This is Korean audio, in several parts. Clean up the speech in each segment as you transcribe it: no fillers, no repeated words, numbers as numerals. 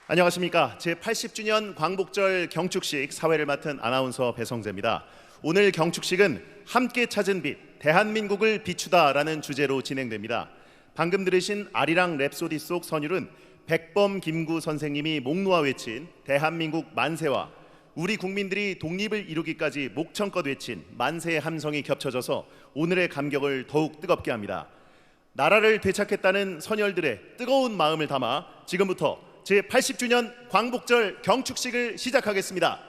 안녕하십니까. 제80주년 광복절 경축식 사회를 맡은 아나운서 배성재입니다. 오늘 경축식은 함께 찾은 빛, 대한민국을 비추다라는 주제로 진행됩니다. 방금 들으신 아리랑 랩소디 속 선율은 백범 김구 선생님이 목 놓아 외친 대한민국 만세와 우리 국민들이 독립을 이루기까지 목청껏 외친 만세의 함성이 겹쳐져서 오늘의 감격을 더욱 뜨겁게 합니다. 나라를 되찾겠다는 선열들의 뜨거운 마음을 담아 지금부터 제80주년 광복절 경축식을 시작하겠습니다.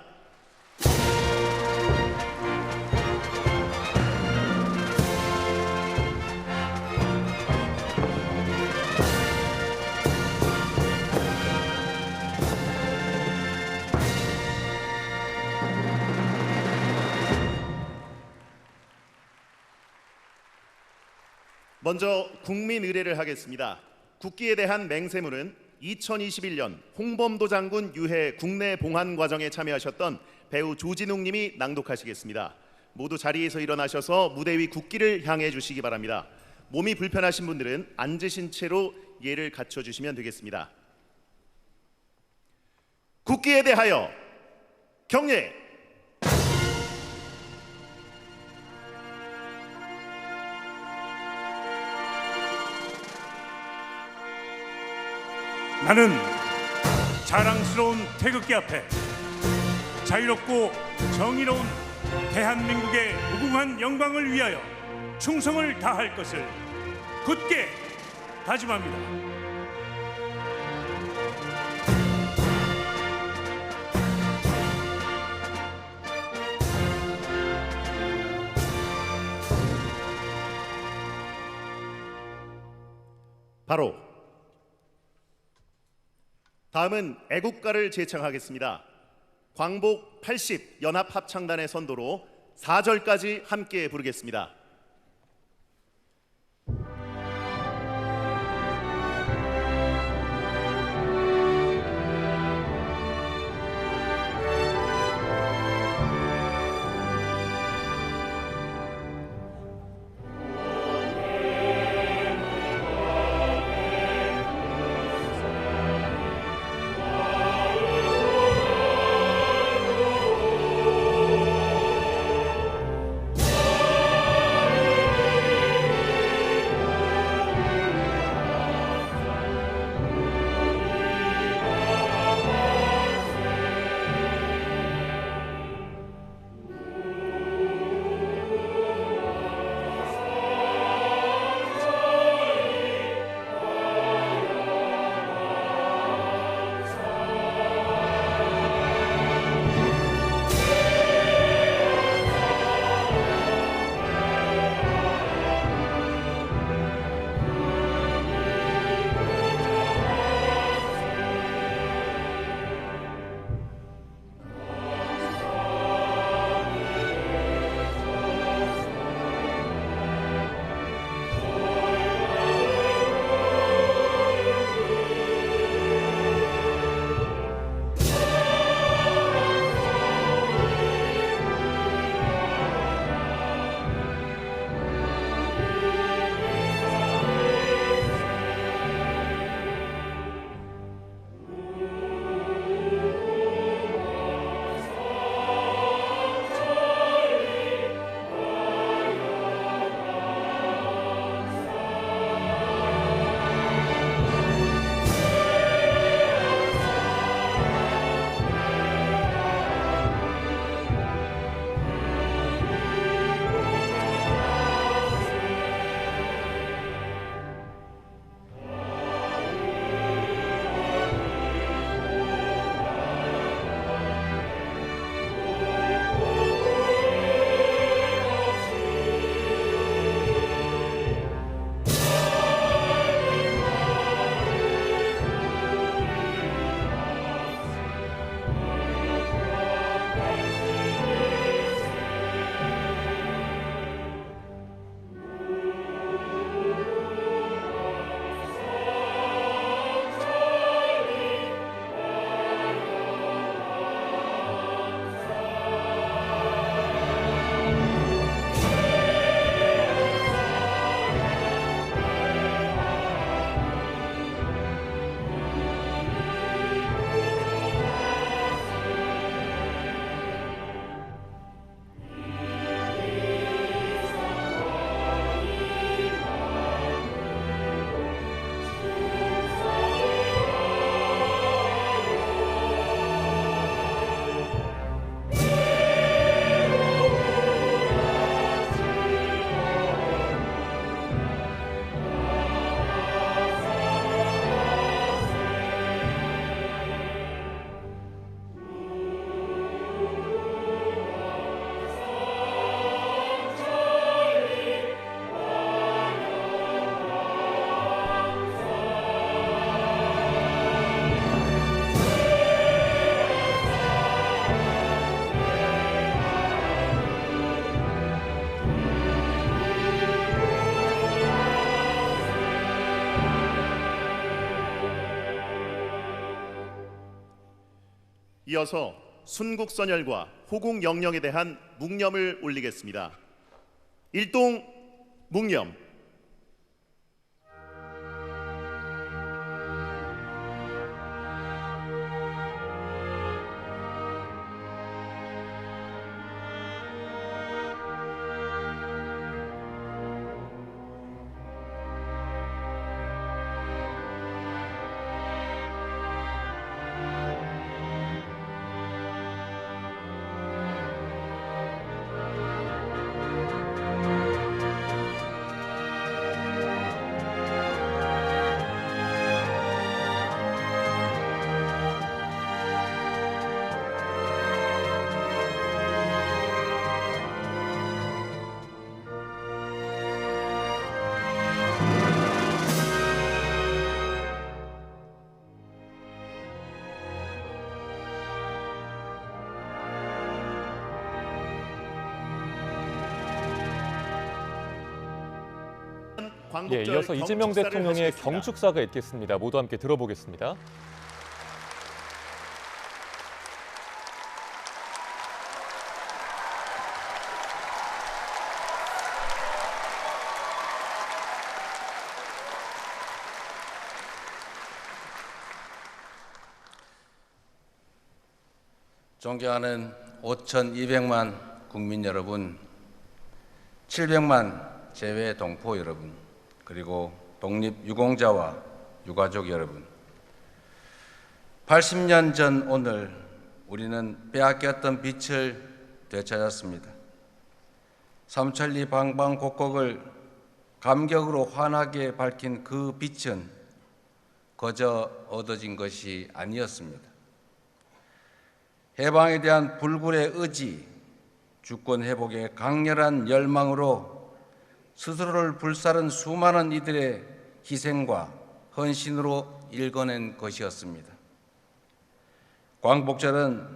먼저 국민 의례를 하겠습니다. 국기에 대한 맹세물은 2021년 홍범도 장군 유해 국내 봉환 과정에 참여하셨던 배우 조진웅 님이 낭독하시겠습니다. 모두 자리에서 일어나셔서 무대 위 국기를 향해 주시기 바랍니다. 몸이 불편하신 분들은 앉으신 채로 예를 갖춰 주시면 되겠습니다. 국기에 대하여 경례. 나는 자랑스러운 태극기 앞에 자유롭고 정의로운 대한민국의 무궁한 영광을 위하여 충성을 다할 것을 굳게 다짐합니다. 바로 다음은 애국가를 제창하겠습니다. 광복 80 연합합창단의 선도로 4절까지 함께 부르겠습니다. 이어서 순국선열과 호국영령에 대한 묵념을 올리겠습니다. 일동 묵념. 이어서 이재명 대통령의 경축사가 있겠습니다. 모두 함께 들어보겠습니다. 존경하는 5,200만 국민 여러분, 700만 재외 동포 여러분, 그리고 독립유공자와 유가족 여러분, 80년 전 오늘 우리는 빼앗겼던 빛을 되찾았습니다. 삼천리 방방곡곡을 감격으로 환하게 밝힌 그 빛은 거저 얻어진 것이 아니었습니다. 해방에 대한 불굴의 의지, 주권 회복의 강렬한 열망으로 스스로를 불사른 수많은 이들의 희생과 헌신으로 일궈낸 것이었습니다. 광복절은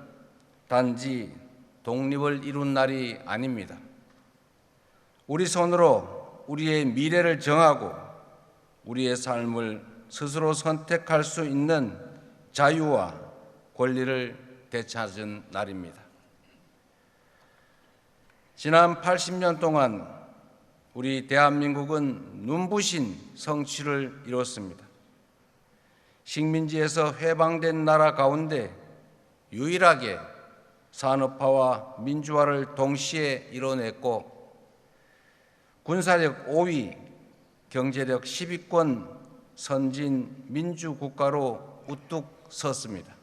단지 독립을 이룬 날이 아닙니다. 우리 손으로 우리의 미래를 정하고 우리의 삶을 스스로 선택할 수 있는 자유와 권리를 되찾은 날입니다. 지난 80년 동안 우리 대한민국은 눈부신 성취를 이뤘습니다. 식민지에서 해방된 나라 가운데 유일하게 산업화와 민주화를 동시에 이뤄냈고 군사력 5위, 경제력 10위권 선진 민주국가로 우뚝 섰습니다.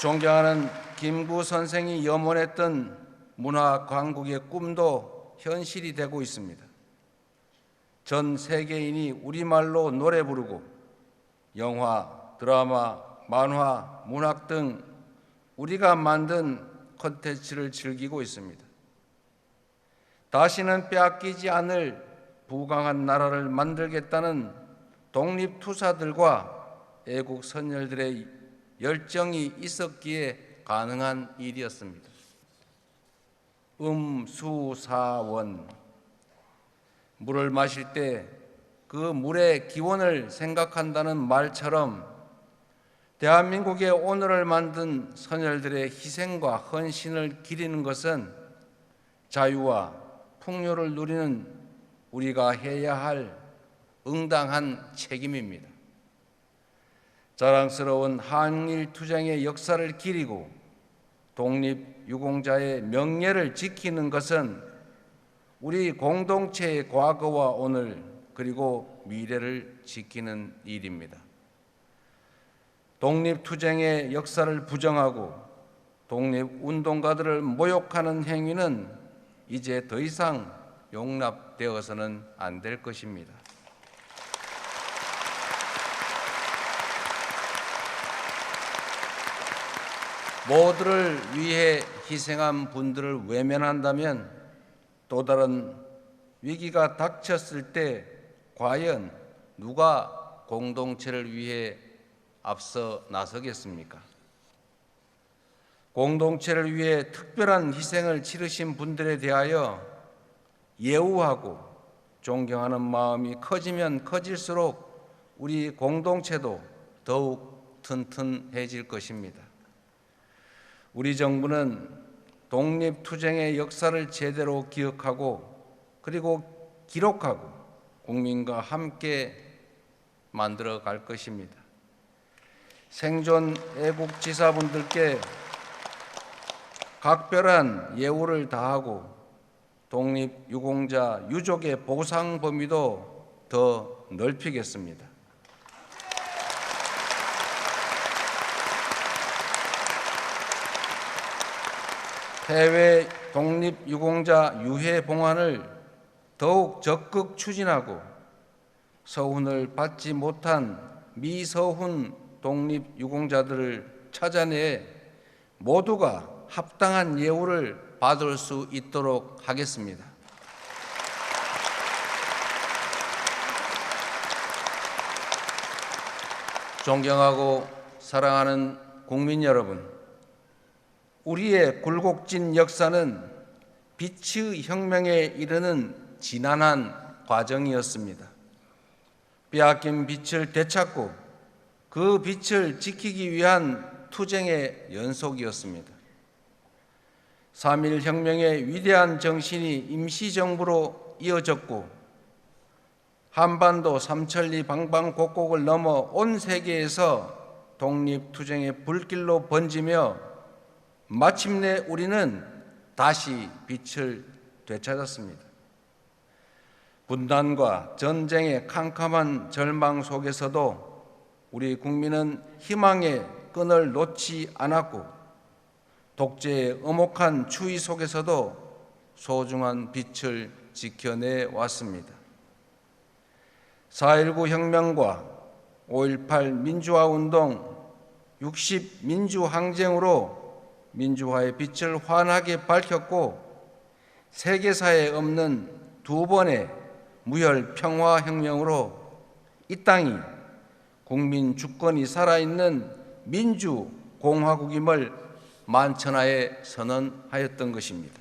존경하는 김구 선생이 염원했던 문화 강국의 꿈도 현실이 되고 있습니다. 전 세계인이 우리말로 노래 부르고 영화, 드라마, 만화, 문학 등 우리가 만든 콘텐츠를 즐기고 있습니다. 다시는 빼앗기지 않을 부강한 나라를 만들겠다는 독립투사들과 애국 선열들의 열정이 있었기에 가능한 일이었습니다. 수사원, 물을 마실 때 그 물의 기원을 생각한다는 말처럼 대한민국의 오늘을 만든 선열들의 희생과 헌신을 기리는 것은 자유와 풍요를 누리는 우리가 해야 할 응당한 책임입니다. 자랑스러운 한일투쟁의 역사를 기리고 독립유공자의 명예를 지키는 것은 우리 공동체의 과거와 오늘 그리고 미래를 지키는 일입니다. 독립투쟁의 역사를 부정하고 독립운동가들을 모욕하는 행위는 이제 더 이상 용납되어서는 안 될 것입니다. 모두를 위해 희생한 분들을 외면한다면 또 다른 위기가 닥쳤을 때 과연 누가 공동체를 위해 앞서 나서겠습니까? 공동체를 위해 특별한 희생을 치르신 분들에 대하여 예우하고 존경하는 마음이 커지면 커질수록 우리 공동체도 더욱 튼튼해질 것입니다. 우리 정부는 독립투쟁의 역사를 제대로 기억하고 그리고 기록하고 국민과 함께 만들어 갈 것입니다. 생존 애국지사분들께 각별한 예우를 다하고 독립유공자 유족의 보상 범위도 더 넓히겠습니다. 해외 독립유공자 유해 봉환을 더욱 적극 추진하고 서훈을 받지 못한 미서훈 독립유공자들을 찾아내 모두가 합당한 예우를 받을 수 있도록 하겠습니다. 존경하고 사랑하는 국민 여러분, 우리의 굴곡진 역사는 빛의 혁명에 이르는 지난한 과정이었습니다. 빼앗긴 빛을 되찾고 그 빛을 지키기 위한 투쟁의 연속이었습니다. 3.1 혁명의 위대한 정신이 임시정부로 이어졌고 한반도 삼천리 방방곡곡을 넘어 온 세계에서 독립투쟁의 불길로 번지며 마침내 우리는 다시 빛을 되찾았습니다. 분단과 전쟁의 캄캄한 절망 속에서도 우리 국민은 희망의 끈을 놓지 않았고 독재의 엄혹한 추위 속에서도 소중한 빛을 지켜내 왔습니다. 4.19 혁명과 5.18 민주화운동, 60 민주항쟁으로 민주화의 빛을 환하게 밝혔고 세계사에 없는 두 번의 무혈 평화혁명으로 이 땅이 국민 주권이 살아있는 민주공화국임을 만천하에 선언하였던 것입니다.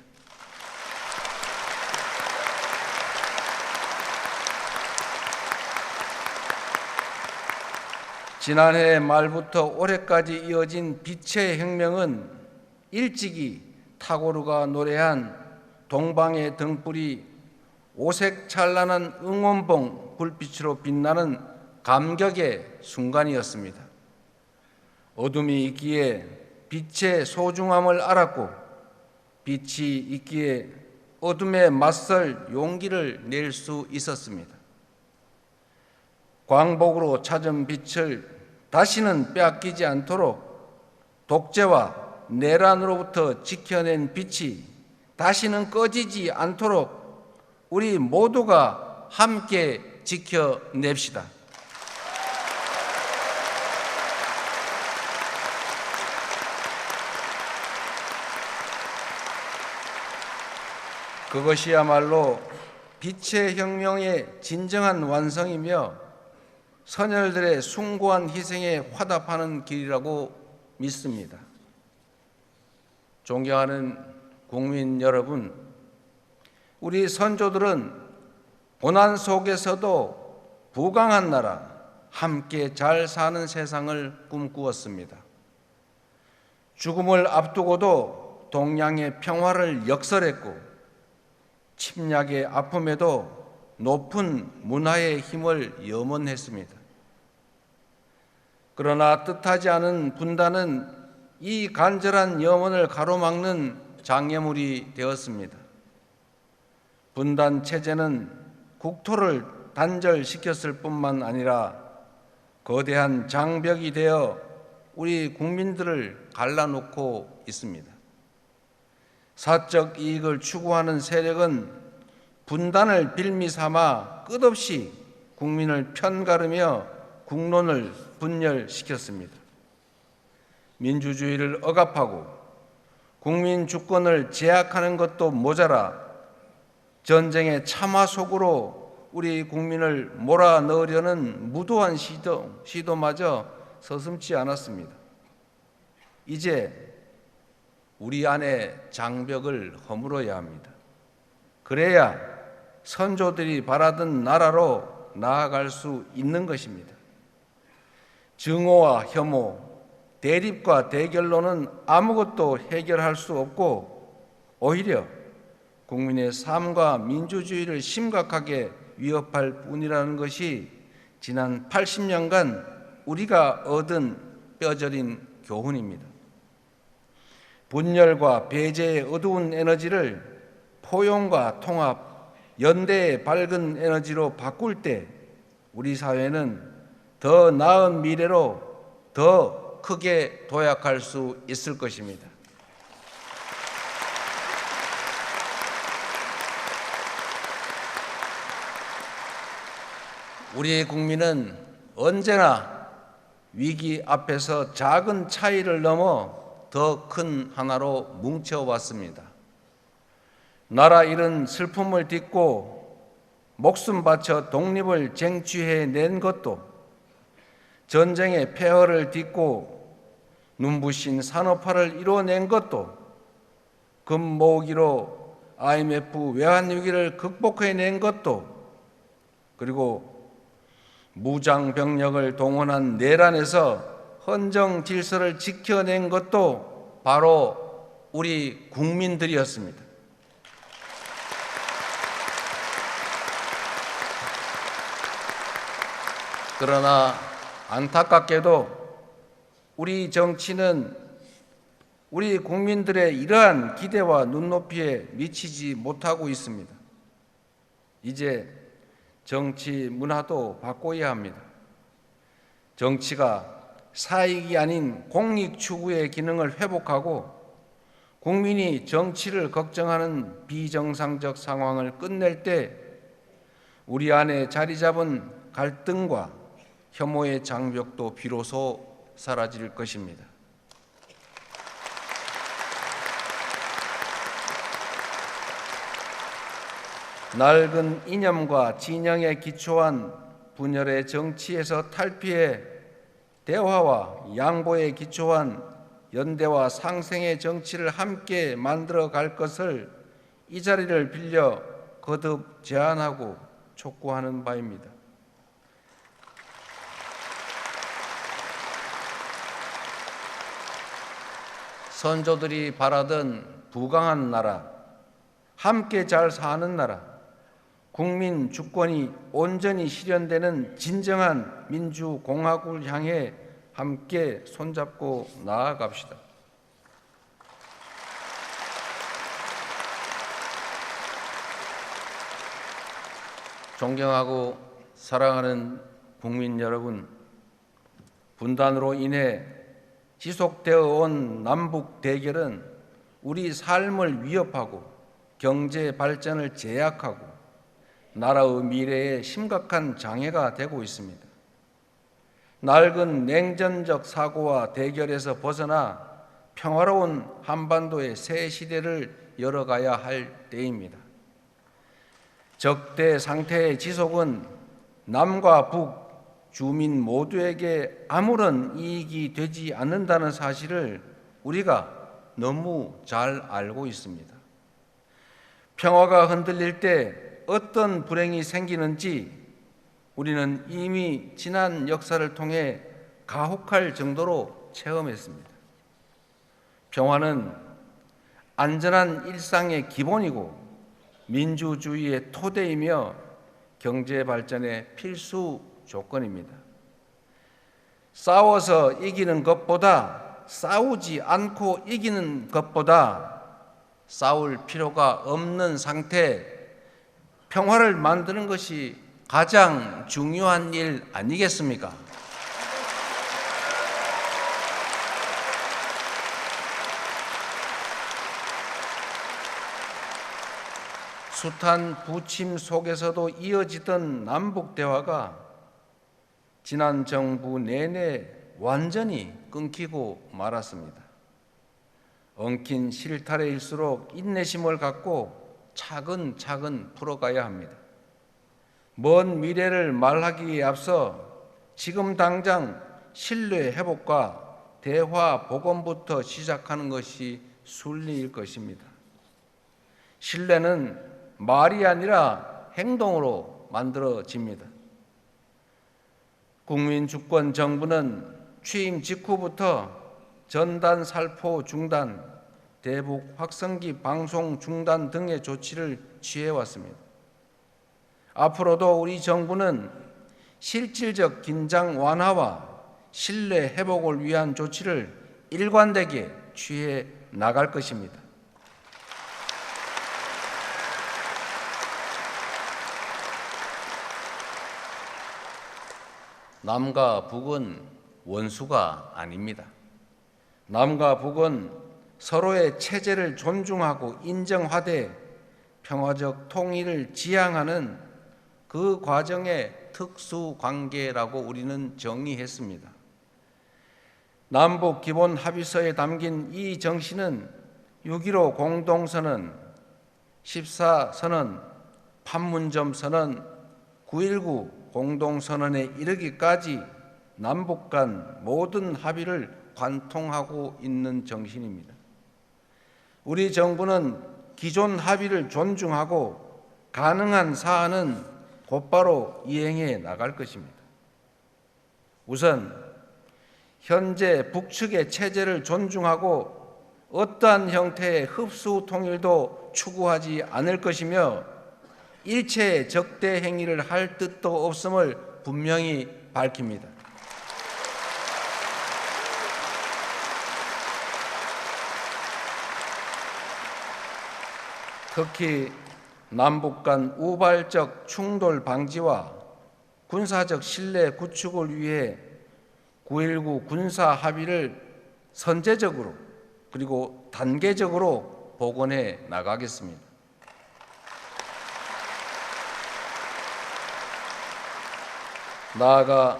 지난해 말부터 올해까지 이어진 빛의 혁명은 일찍이 타고르가 노래한 동방의 등불이 오색 찬란한 응원봉 불빛으로 빛나는 감격의 순간이었습니다. 어둠이 있기에 빛의 소중함을 알았고 빛이 있기에 어둠에 맞설 용기를 낼 수 있었습니다. 광복으로 찾은 빛을 다시는 빼앗기지 않도록 독재와 내란으로부터 지켜낸 빛이 다시는 꺼지지 않도록 우리 모두가 함께 지켜냅시다. 그것이야말로 빛의 혁명의 진정한 완성이며 선열들의 숭고한 희생에 화답하는 길이라고 믿습니다. 존경하는 국민 여러분, 우리 선조들은 고난 속에서도 부강한 나라, 함께 잘 사는 세상을 꿈꾸었습니다. 죽음을 앞두고도 동양의 평화를 역설했고 침략의 아픔에도 높은 문화의 힘을 염원했습니다. 그러나 뜻하지 않은 분단은 이 간절한 염원을 가로막는 장애물이 되었습니다. 분단 체제는 국토를 단절시켰을 뿐만 아니라 거대한 장벽이 되어 우리 국민들을 갈라놓고 있습니다. 사적 이익을 추구하는 세력은 분단을 빌미 삼아 끝없이 국민을 편가르며 국론을 분열시켰습니다. 민주주의를 억압하고 국민 주권을 제약하는 것도 모자라 전쟁의 참화 속으로 우리 국민을 몰아넣으려는 무도한 시도마저 서슴지 않았습니다. 이제 우리 안의 장벽을 허물어야 합니다. 그래야 선조들이 바라던 나라로 나아갈 수 있는 것입니다. 증오와 혐오, 대립과 대결로는 아무것도 해결할 수 없고 오히려 국민의 삶과 민주주의를 심각하게 위협할 뿐이라는 것이 지난 80년간 우리가 얻은 뼈저린 교훈입니다. 분열과 배제의 어두운 에너지를 포용과 통합, 연대의 밝은 에너지로 바꿀 때 우리 사회는 더 나은 미래로 더 크게 도약할 수 있을 것입니다. 우리의 국민은 언제나 위기 앞에서 작은 차이를 넘어 더 큰 하나로 뭉쳐왔습니다. 나라 잃은 슬픔을 딛고 목숨 바쳐 독립을 쟁취해낸 것도, 전쟁의 폐허를 딛고 눈부신 산업화를 이뤄낸 것도, 금모으기로 IMF 외환위기를 극복해낸 것도, 그리고 무장병력을 동원한 내란에서 헌정 질서를 지켜낸 것도 바로 우리 국민들이었습니다. 그러나 안타깝게도 우리 정치는 우리 국민들의 이러한 기대와 눈높이에 미치지 못하고 있습니다. 이제 정치 문화도 바꿔야 합니다. 정치가 사익이 아닌 공익 추구의 기능을 회복하고 국민이 정치를 걱정하는 비정상적 상황을 끝낼 때 우리 안에 자리 잡은 갈등과 혐오의 장벽도 비로소 사라질 것입니다. 낡은 이념과 진영에 기초한 분열의 정치에서 탈피해 대화와 양보에 기초한 연대와 상생의 정치를 함께 만들어 갈 것을 이 자리를 빌려 거듭 제안하고 촉구하는 바입니다. 선조들이 바라던 부강한 나라, 함께 잘 사는 나라, 국민 주권이 온전히 실현되는 진정한 민주공화국을 향해 함께 손잡고 나아갑시다. 존경하고 사랑하는 국민 여러분, 분단으로 인해 지속되어 온 남북 대결은 우리 삶을 위협하고 경제 발전을 제약하고 나라의 미래에 심각한 장애가 되고 있습니다. 낡은 냉전적 사고와 대결에서 벗어나 평화로운 한반도의 새 시대를 열어가야 할 때입니다. 적대 상태의 지속은 남과 북, 주민 모두에게 아무런 이익이 되지 않는다는 사실을 우리가 너무 잘 알고 있습니다. 평화가 흔들릴 때 어떤 불행이 생기는지 우리는 이미 지난 역사를 통해 가혹할 정도로 체험했습니다. 평화는 안전한 일상의 기본이고 민주주의의 토대이며 경제 발전의 필수 조건입니다. 싸워서 이기는 것보다 싸우지 않고 이기는 것보다 싸울 필요가 없는 상태, 평화를 만드는 것이 가장 중요한 일 아니겠습니까? 숱한 부침 속에서도 이어지던 남북 대화가 지난 정부 내내 완전히 끊기고 말았습니다. 엉킨 실타래일수록 인내심을 갖고 차근차근 풀어가야 합니다. 먼 미래를 말하기에 앞서 지금 당장 신뢰 회복과 대화 복원부터 시작하는 것이 순리일 것입니다. 신뢰는 말이 아니라 행동으로 만들어집니다. 국민주권 정부는 취임 직후부터 전단 살포 중단, 대북 확성기 방송 중단 등의 조치를 취해왔습니다. 앞으로도 우리 정부는 실질적 긴장 완화와 신뢰 회복을 위한 조치를 일관되게 취해 나갈 것입니다. 남과 북은 원수가 아닙니다. 남과 북은 서로의 체제를 존중하고 인정하되 평화적 통일을 지향하는 그 과정의 특수 관계라고 우리는 정의했습니다. 남북 기본 합의서에 담긴 이 정신은 6.15 공동선언, 14선언, 판문점 선언, 9.19 공동선언에 이르기까지 남북 간 모든 합의를 관통하고 있는 정신입니다. 우리 정부는 기존 합의를 존중하고 가능한 사안은 곧바로 이행해 나갈 것입니다. 우선 현재 북측의 체제를 존중하고 어떠한 형태의 흡수 통일도 추구하지 않을 것이며 일체의 적대 행위를 할 뜻도 없음을 분명히 밝힙니다. 특히 남북 간 우발적 충돌 방지와 군사적 신뢰 구축을 위해 9.19 군사 합의를 선제적으로 그리고 단계적으로 복원해 나가겠습니다. 나아가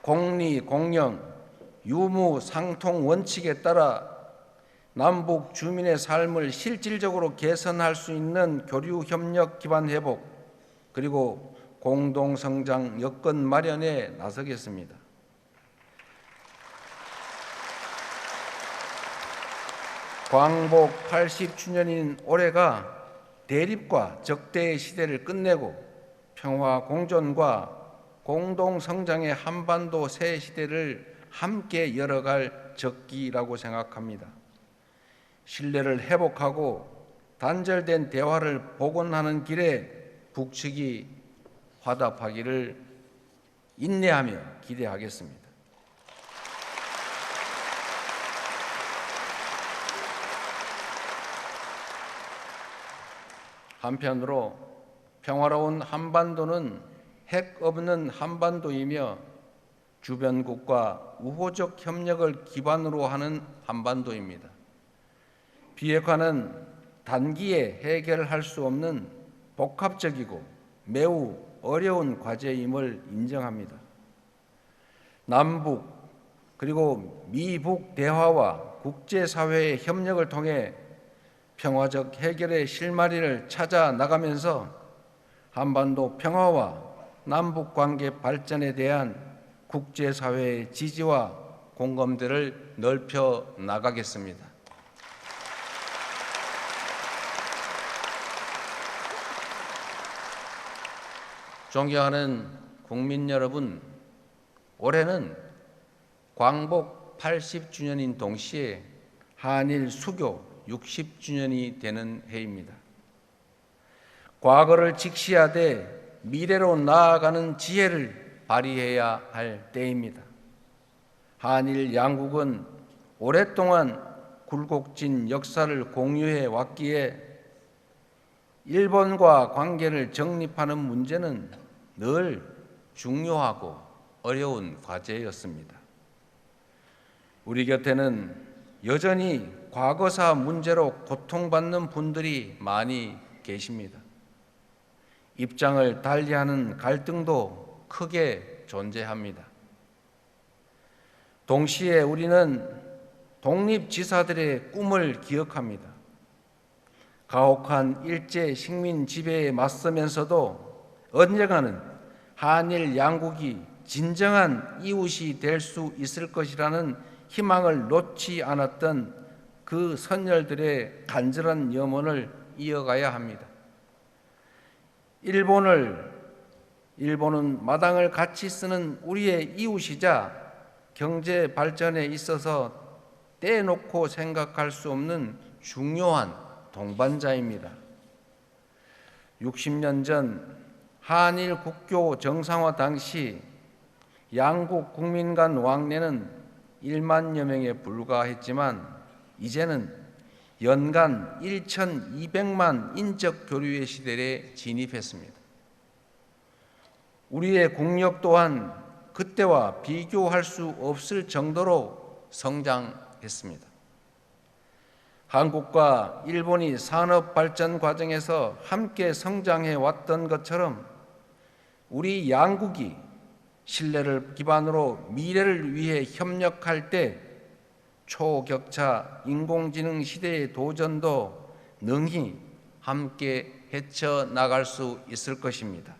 공리, 공영, 유무, 상통 원칙에 따라 남북 주민의 삶을 실질적으로 개선할 수 있는 교류 협력 기반 회복 그리고 공동 성장 여건 마련에 나서겠습니다. 광복 80주년인 올해가 대립과 적대의 시대를 끝내고 평화 공존과 공동 성장의 한반도 새 시대를 함께 열어갈 적기라고 생각합니다. 신뢰를 회복하고 단절된 대화를 복원하는 길에 북측이 화답하기를 인내하며 기대하겠습니다. 한편으로 평화로운 한반도는 핵 없는 한반도이며 주변국과 우호적 협력을 기반으로 하는 한반도입니다. 비핵화는 단기에 해결할 수 없는 복합적이고 매우 어려운 과제임을 인정합니다. 남북 그리고 미북 대화와 국제사회의 협력을 통해 평화적 해결의 실마리를 찾아 나가면서 한반도 평화와 남북 관계 발전에 대한 국제사회의 지지와 공감대를 넓혀 나가겠습니다. 존경하는 국민 여러분, 올해는 광복 80주년인 동시에 한일 수교 60주년이 되는 해입니다. 과거를 직시하되 미래로 나아가는 지혜를 발휘해야 할 때입니다. 한일 양국은 오랫동안 굴곡진 역사를 공유해 왔기에 일본과 관계를 정립하는 문제는 늘 중요하고 어려운 과제였습니다. 우리 곁에는 여전히 과거사 문제로 고통받는 분들이 많이 계십니다. 입장을 달리하는 갈등도 크게 존재합니다. 동시에 우리는 독립지사들의 꿈을 기억합니다. 가혹한 일제 식민 지배에 맞서면서도 언젠가는 한일 양국이 진정한 이웃이 될 수 있을 것이라는 희망을 놓지 않았던 그 선열들의 간절한 염원을 이어가야 합니다. 일본은 마당을 같이 쓰는 우리의 이웃이자 경제 발전에 있어서 떼놓고 생각할 수 없는 중요한 동반자입니다. 60년 전 한일 국교 정상화 당시 양국 국민 간 왕래는 1만여 명에 불과했지만 이제는 연간 1,200만 인적 교류의 시대에 진입했습니다. 우리의 국력 또한 그때와 비교할 수 없을 정도로 성장했습니다. 한국과 일본이 산업 발전 과정에서 함께 성장해 왔던 것처럼 우리 양국이 신뢰를 기반으로 미래를 위해 협력할 때 초격차 인공지능 시대의 도전도 능히 함께 헤쳐나갈 수 있을 것입니다.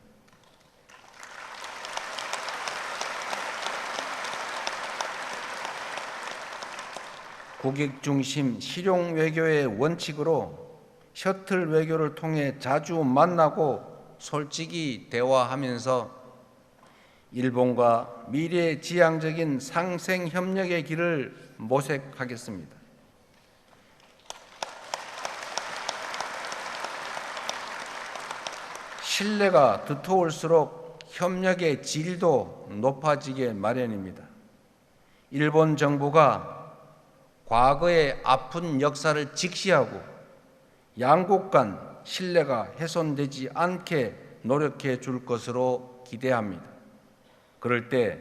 고객 중심 실용 외교의 원칙으로 셔틀 외교를 통해 자주 만나고 솔직히 대화하면서 일본과 미래지향적인 상생 협력의 길을 모색하겠습니다. 신뢰가 두터울수록 협력의 질도 높아지게 마련입니다. 일본 정부가 과거의 아픈 역사를 직시하고 양국 간 신뢰가 훼손되지 않게 노력해 줄 것으로 기대합니다. 그럴 때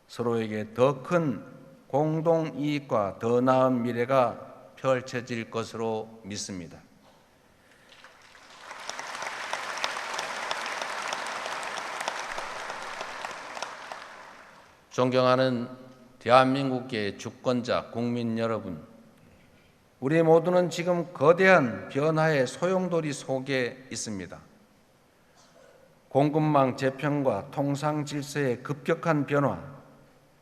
서로에게 더 큰 공동 이익과 더 나은 미래가 펼쳐질 것으로 믿습니다. 존경하는 대한민국의 주권자 국민 여러분, 우리 모두는 지금 거대한 변화의 소용돌이 속에 있습니다. 공급망 재편과 통상 질서의 급격한 변화,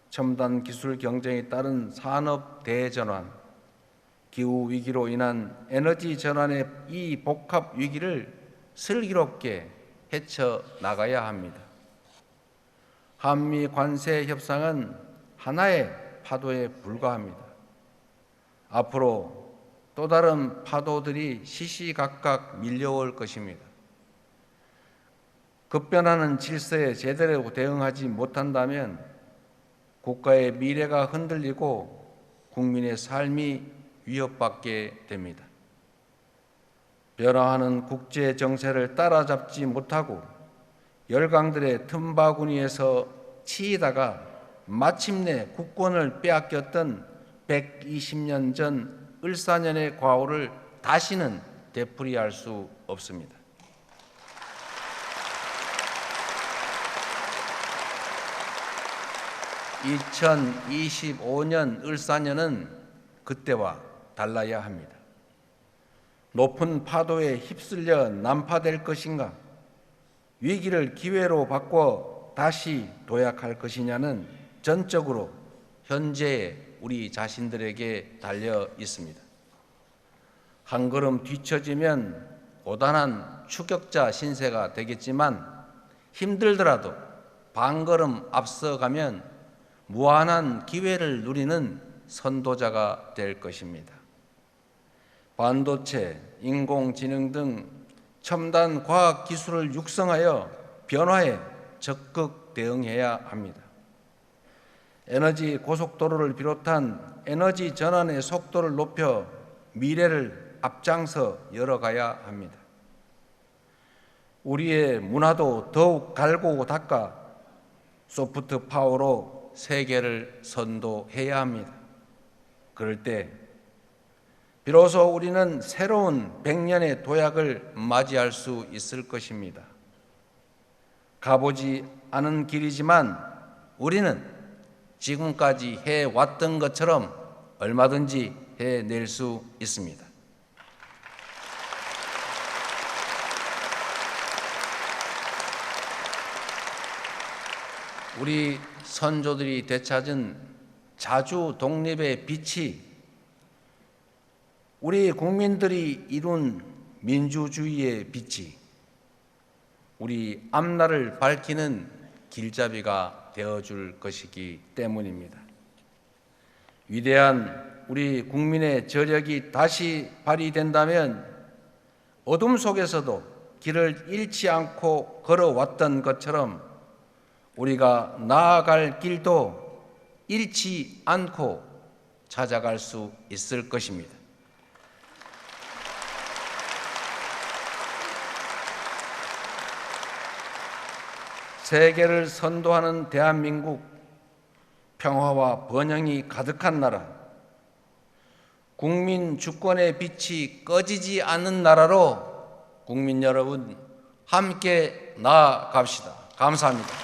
첨단 기술 경쟁에 따른 산업 대전환, 기후 위기로 인한 에너지 전환의 이 복합 위기를 슬기롭게 헤쳐나가야 합니다. 한미 관세 협상은 하나의 파도에 불과합니다. 앞으로 또 다른 파도들이 시시각각 밀려올 것입니다. 급변하는 질서에 제대로 대응하지 못한다면 국가의 미래가 흔들리고 국민의 삶이 위협받게 됩니다. 변화하는 국제 정세를 따라잡지 못하고 열강들의 틈바구니에서 치이다가 마침내 국권을 빼앗겼던 120년 전 을사년의 과오를 다시는 되풀이할 수 없습니다. (2025년) 을사년은 그때와 달라야 합니다. 높은 파도에 휩쓸려 난파될 것인가? 위기를 기회로 바꿔 다시 도약할 것이냐는 전적으로 현재의 우리 자신들에게 달려 있습니다. 한 걸음 뒤처지면 고단한 추격자 신세가 되겠지만 힘들더라도 반걸음 앞서가면 무한한 기회를 누리는 선도자가 될 것입니다. 반도체, 인공지능 등 첨단 과학 기술을 육성하여 변화에 적극 대응해야 합니다. 에너지 고속도로를 비롯한 에너지 전환의 속도를 높여 미래를 앞장서 열어가야 합니다. 우리의 문화도 더욱 갈고 닦아 소프트 파워로 세계를 선도해야 합니다. 그럴 때 비로소 우리는 새로운 100년의 도약을 맞이할 수 있을 것입니다. 가보지 않은 길이지만 우리는 지금까지 해왔던 것처럼 얼마든지 해낼 수 있습니다. 우리 선조들이 되찾은 자주 독립의 빛이 우리 국민들이 이룬 민주주의의 빛이 우리 앞날을 밝히는 길잡이가 되어줄 것이기 때문입니다. 위대한 우리 국민의 저력이 다시 발휘된다면 어둠 속에서도 길을 잃지 않고 걸어왔던 것처럼 우리가 나아갈 길도 잃지 않고 찾아갈 수 있을 것입니다. 세계를 선도하는 대한민국, 평화와 번영이 가득한 나라, 국민 주권의 빛이 꺼지지 않는 나라로 국민 여러분 함께 나아갑시다. 감사합니다.